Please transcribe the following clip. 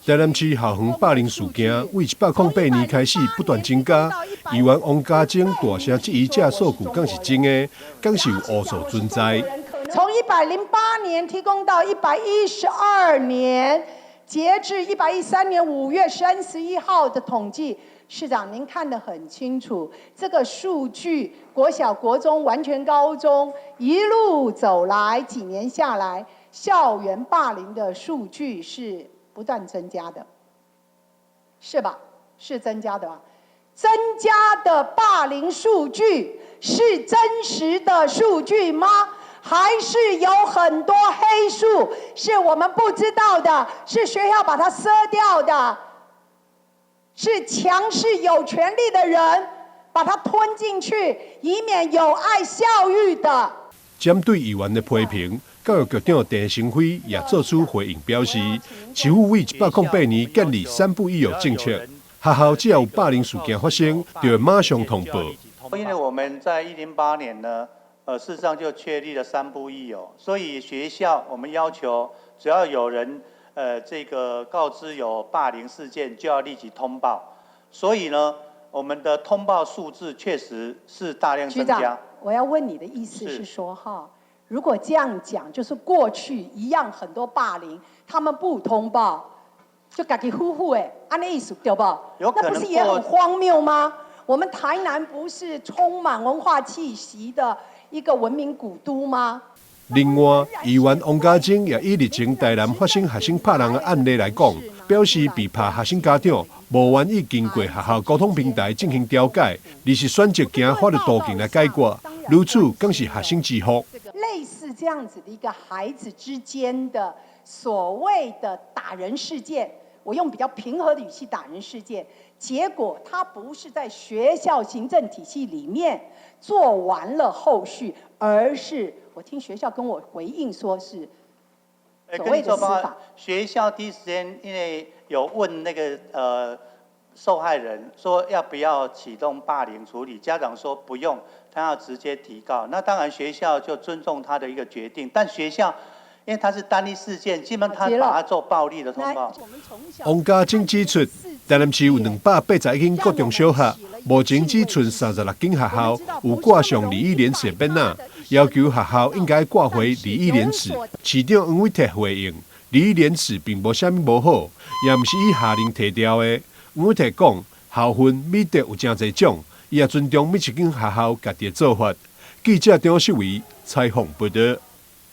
台南市校园霸凌事件为108年开始不断增加，议员王家晶大声质疑这数据敢是真的，敢是有巫术存在。从108年提供到112年，截至113年5月31号的统计，市长您看得很清楚，这个数据，国小、国中、完全高中一路走来，几年下来，校园霸凌的数据是不断增加的，是吧？是增加的吧？增加的霸凌数据是真实的数据吗？还是有很多黑数是我们不知道的，是学校把它遮掉的，是强势有权力的人把它吞进去，以免有碍校誉的。针对议员的批评，教育局长陈成辉也作出回应，表示市府为108年建立3不1有政策，学校只要有霸凌事件发生，就会马上通报。因为我们在108年呢，事实上就确立了3不1有，所以学校我们要求，只要有人这个告知有霸凌事件，就要立即通报。所以呢，我们的通报数字确实是大量增加。局长，我要问你的意思是说哈，如果这样讲，就是过去一样很多霸凌，他们不通报，就自己呼呼哎，按那意思对不？有可能那不是也很荒谬吗？我们台南不是充满文化气息的一个文明古都吗？另外，议员王家晶也以日前台南发生学生拍人的案例来讲，表示被拍学生家长无愿意经过学校沟通平台进行调解，而是选择行法律途径来解决，如此更是学生之福。类似这样子的一个孩子之间的所谓的打人事件，我用比较平和的语气打人事件，结果他不是在学校行政体系里面做完了后续，而是我听学校跟我回应说是所谓的司法。学校第一时间因为有问那个受害人说要不要启动霸凌处理，家长说不用，他要直接提告。那当然学校就尊重他的一个决定，但学校因为他是单一事件，基本上他把它做暴力的通报。王家晶指出，台南市有281间国中小学，目前只剩36间学校有挂上利益廉耻的匾仔，要求学校应该挂回利益廉耻。市长黄伟哲回应，利益廉耻并无啥物无好，也毋是伊下令提掉的。黄伟哲讲，校训美德有真侪种，伊也尊重每一间学校家己的做法。记者张世伟采访报道。